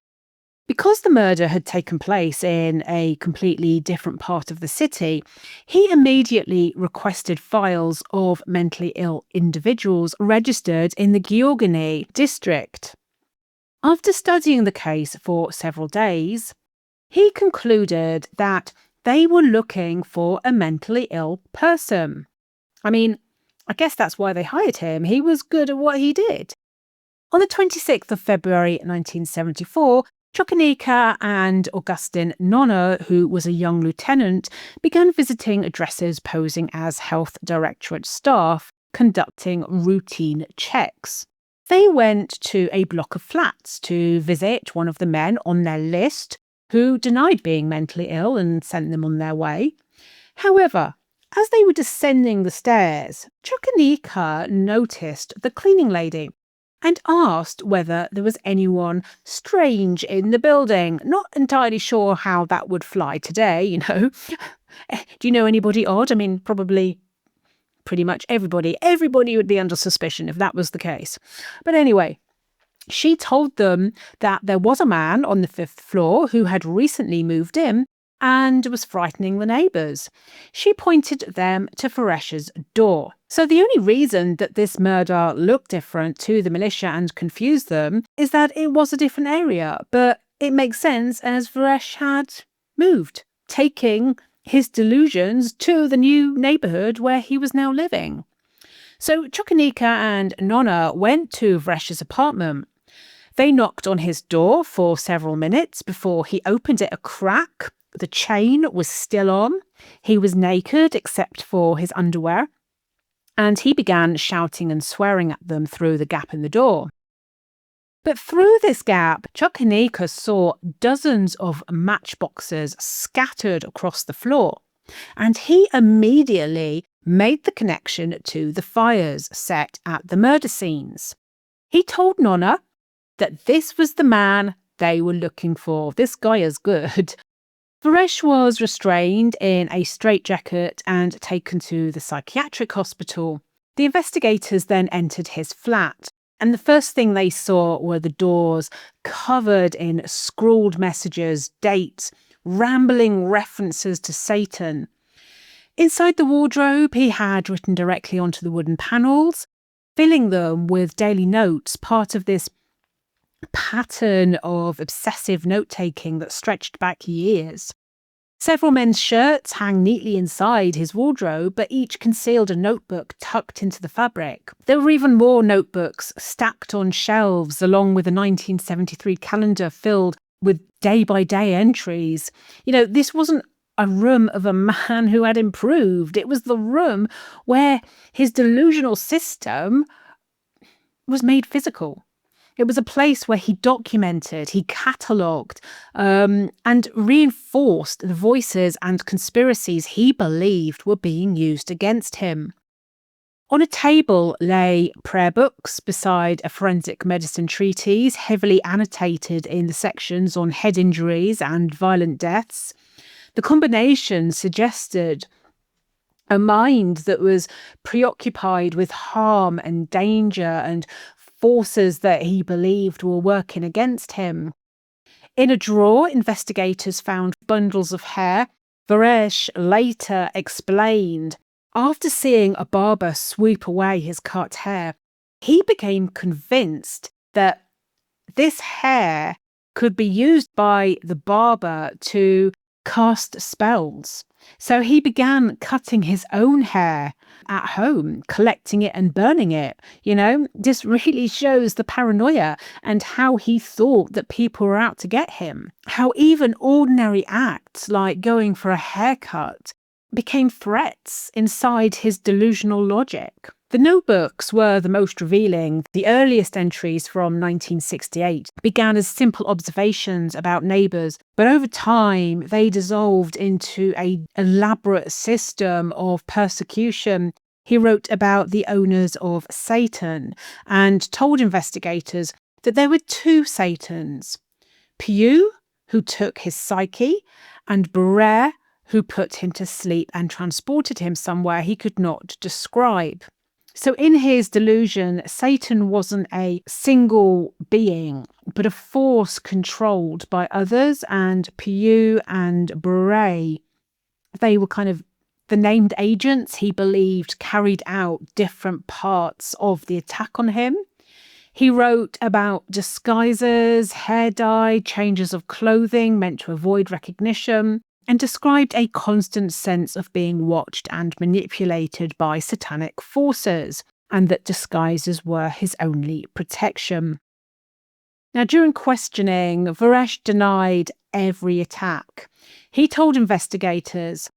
Because the murder had taken place in a completely different part of the city, he immediately requested files of mentally ill individuals registered in the Gheorgheni district. After studying the case for several days, he concluded that they were looking for a mentally ill person. I mean, I guess that's why they hired him. He was good at what he did. On the 26th of February 1974, Ciucea and Augustin Nonă, who was a young lieutenant, began visiting addresses posing as health directorate staff, conducting routine checks. They went to a block of flats to visit one of the men on their list who denied being mentally ill and sent them on their way. However, as they were descending the stairs, Ciucea noticed the cleaning lady. and asked whether there was anyone strange in the building. Not entirely sure how that would fly today, Do you know anybody odd? I mean, probably pretty much everybody. Everybody would be under suspicion if that was the case. But anyway, she told them that there was a man on the 5th floor who had recently moved in and was frightening the neighbours. She pointed them to Vereș's door. So the only reason that this murder looked different to the militia and confused them is that it was a different area. But it makes sense as Vereș had moved, taking his delusions to the new neighbourhood where he was now living. So Ciucă and Nonna went to Vereș's apartment. They knocked on his door for several minutes before he opened it a crack. The chain was still on. He was naked except for his underwear. And he began shouting and swearing at them through the gap in the door. But through this gap, Ciucă saw dozens of matchboxes scattered across the floor. And he immediately made the connection to the fires set at the murder scenes. He told Nonna that this was the man they were looking for. This guy is good. Vereș was restrained in a straitjacket and taken to the psychiatric hospital. The investigators then entered his flat, and the first thing they saw were the doors covered in scrawled messages, dates, rambling references to Satan. Inside the wardrobe, he had written directly onto the wooden panels, filling them with daily notes, part of this pattern of obsessive note-taking that stretched back years. Several men's shirts hang neatly inside his wardrobe, but each concealed a notebook tucked into the fabric. There were even more notebooks stacked on shelves, along with a 1973 calendar filled with day-by-day entries. This wasn't a room of a man who had improved. It was the room where his delusional system was made physical. It was a place where he documented, he catalogued, and reinforced the voices and conspiracies he believed were being used against him. On a table lay prayer books beside a forensic medicine treatise, heavily annotated in the sections on head injuries and violent deaths. The combination suggested a mind that was preoccupied with harm and danger and forces that he believed were working against him. In a drawer, investigators found bundles of hair. Vereș later explained, after seeing a barber sweep away his cut hair, he became convinced that this hair could be used by the barber to cast spells. So he began cutting his own hair at home, collecting it and burning it. This really shows the paranoia and how he thought that people were out to get him. How even ordinary acts like going for a haircut became threats inside his delusional logic. The notebooks were the most revealing. The earliest entries from 1968 began as simple observations about neighbours, but over time they dissolved into an elaborate system of persecution. He wrote about the owners of Satan and told investigators that there were two Satans, Piu, who took his psyche, and Vereș, who put him to sleep and transported him somewhere he could not describe. So in his delusion, Satan wasn't a single being, but a force controlled by others, and Piu and Vereș, they were kind of the named agents he believed carried out different parts of the attack on him. He wrote about disguises, hair dye, changes of clothing meant to avoid recognition, and described a constant sense of being watched and manipulated by satanic forces, and that disguises were his only protection. Now, during questioning, Vereș denied every attack. He told investigators,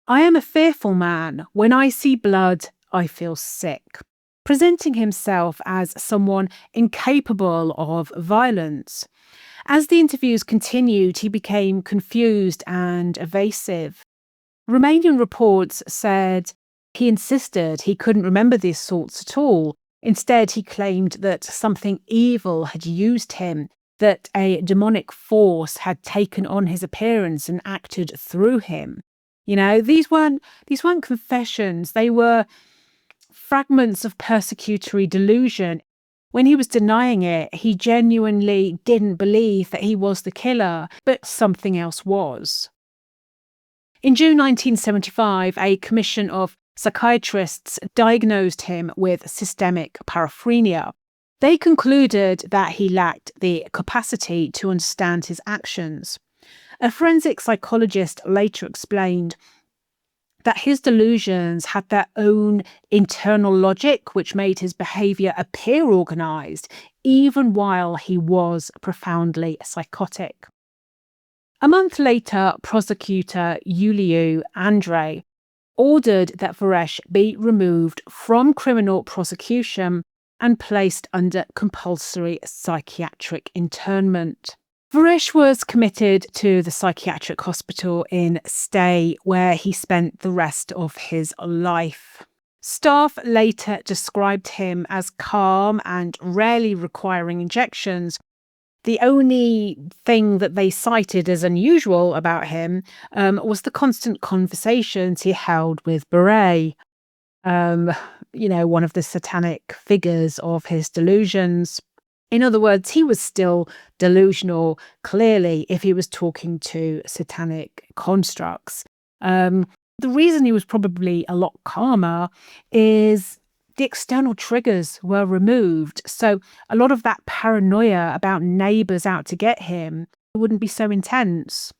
"I am a fearful man. When I see blood, I feel sick," presenting himself as someone incapable of violence. As the interviews continued, he became confused and evasive. Romanian reports said he insisted he couldn't remember the assaults at all, Instead, he claimed that something evil had used him, that a demonic force had taken on his appearance and acted through him. These weren't confessions. They were fragments of persecutory delusion. When he was denying it, he genuinely didn't believe that he was the killer, but something else was. In June 1975, a commission of psychiatrists diagnosed him with systemic paraphrenia. They concluded that he lacked the capacity to understand his actions. A forensic psychologist later explained that his delusions had their own internal logic, which made his behaviour appear organised, even while he was profoundly psychotic. A month later, prosecutor Iuliu Andrei ordered that Vereș be removed from criminal prosecution and placed under compulsory psychiatric internment. Vereș was committed to the psychiatric hospital in Stai, where he spent the rest of his life. Staff later described him as calm and rarely requiring injections. The only thing that they cited as unusual about him was the constant conversations he held with Vereș, one of the satanic figures of his delusions. In other words, he was still delusional, clearly, if he was talking to satanic constructs. The reason he was probably a lot calmer is the external triggers were removed. So a lot of that paranoia about neighbours out to get him wouldn't be so intense.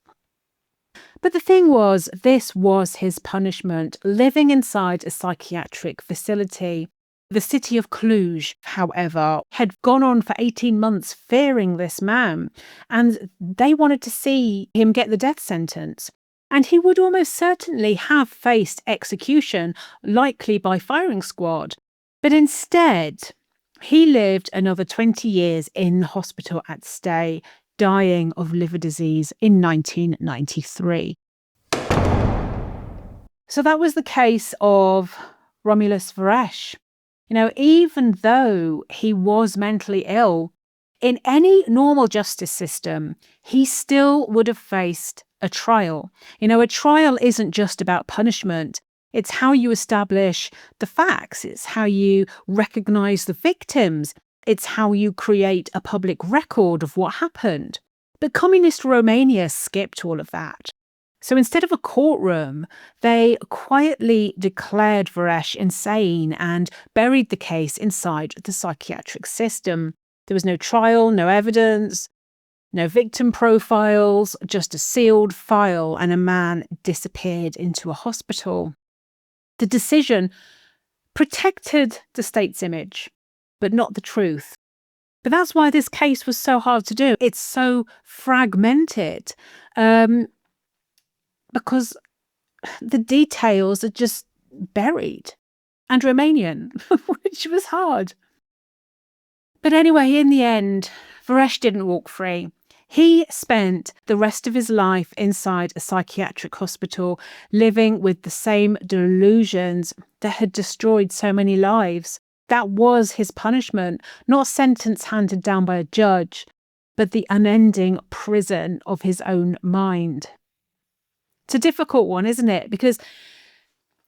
But the thing was, this was his punishment, living inside a psychiatric facility. The city of Cluj, however, had gone on for 18 months fearing this man, and they wanted to see him get the death sentence. And he would almost certainly have faced execution, likely by firing squad. But instead, he lived another 20 years in hospital at Stai, dying of liver disease in 1993. So that was the case of Romulus Vereș. Even though he was mentally ill, in any normal justice system, he still would have faced a trial. A trial isn't just about punishment. It's how you establish the facts. It's how you recognize the victims. It's how you create a public record of what happened. But communist Romania skipped all of that. So instead of a courtroom, they quietly declared Vereș insane and buried the case inside the psychiatric system. There was no trial, no evidence, no victim profiles, just a sealed file, and a man disappeared into a hospital. The decision protected the state's image, but not the truth. But that's why this case was so hard to do. It's so fragmented. Because the details are just buried and Romanian, which was hard. But anyway, in the end, Vereș didn't walk free. He spent the rest of his life inside a psychiatric hospital, living with the same delusions that had destroyed so many lives. That was his punishment, not a sentence handed down by a judge, but the unending prison of his own mind. It's a difficult one, isn't it? Because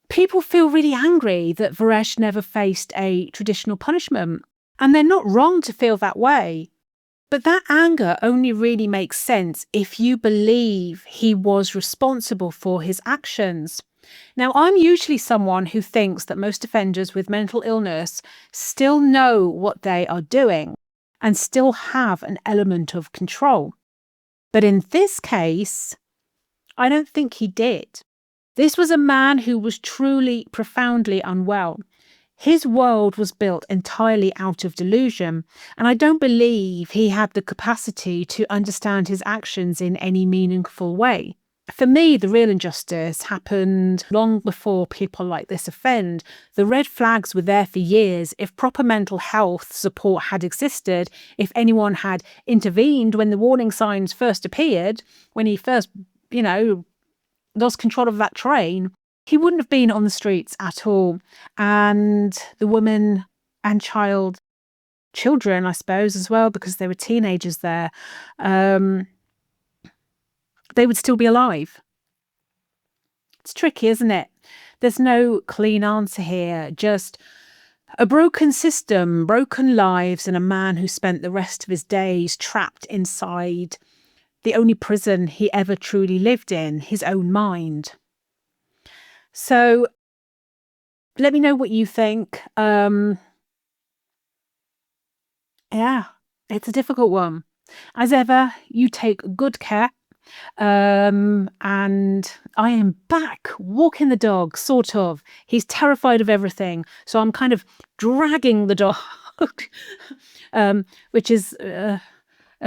people feel really angry that Vereș never faced a traditional punishment. And they're not wrong to feel that way. But that anger only really makes sense if you believe he was responsible for his actions. Now, I'm usually someone who thinks that most offenders with mental illness still know what they are doing and still have an element of control. But in this case, I don't think he did. This was a man who was truly profoundly unwell. His world was built entirely out of delusion, and I don't believe he had the capacity to understand his actions in any meaningful way. For me, the real injustice happened long before people like this offend. The red flags were there for years. If proper mental health support had existed, if anyone had intervened when the warning signs first appeared, when he first, lost control of that train, he wouldn't have been on the streets at all. And the woman children, I suppose, as well, because they were teenagers there, they would still be alive. It's tricky, isn't it? There's no clean answer here, just a broken system, broken lives, and a man who spent the rest of his days trapped inside the only prison he ever truly lived in, his own mind. So let me know what you think. Yeah, it's a difficult one. As ever, you take good care. And I am back walking the dog, sort of. He's terrified of everything. So I'm kind of dragging the dog, which is a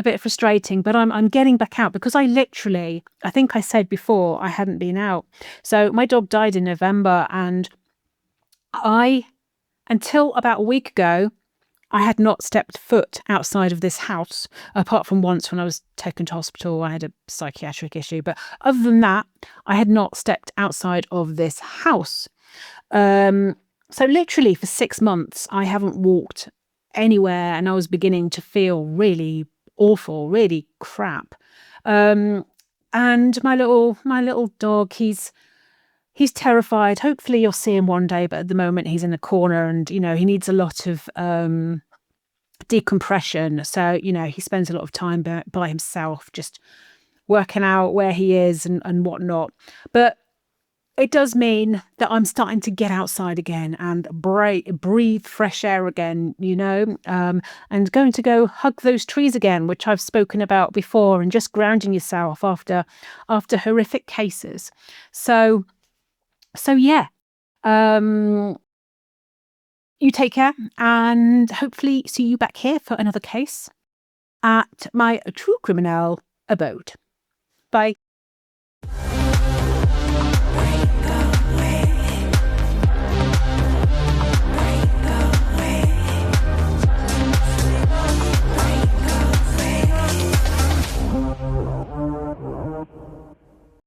bit frustrating, but I'm getting back out because I think I said before I hadn't been out. So my dog died in November, and until about a week ago, I had not stepped foot outside of this house, apart from once when I was taken to hospital. I had a psychiatric issue. But other than that, I had not stepped outside of this house. So literally for 6 months, I haven't walked anywhere, and I was beginning to feel really awful, really crap. And my little dog, he's terrified. Hopefully you'll see him one day, but at the moment he's in a corner, and he needs a lot of decompression. So he spends a lot of time by himself, just working out where he is and whatnot. But it does mean that I'm starting to get outside again and breathe fresh air again, and going to go hug those trees again, which I've spoken about before, and just grounding yourself after horrific cases. So yeah, you take care, and hopefully see you back here for another case at my True Criminal abode. Bye.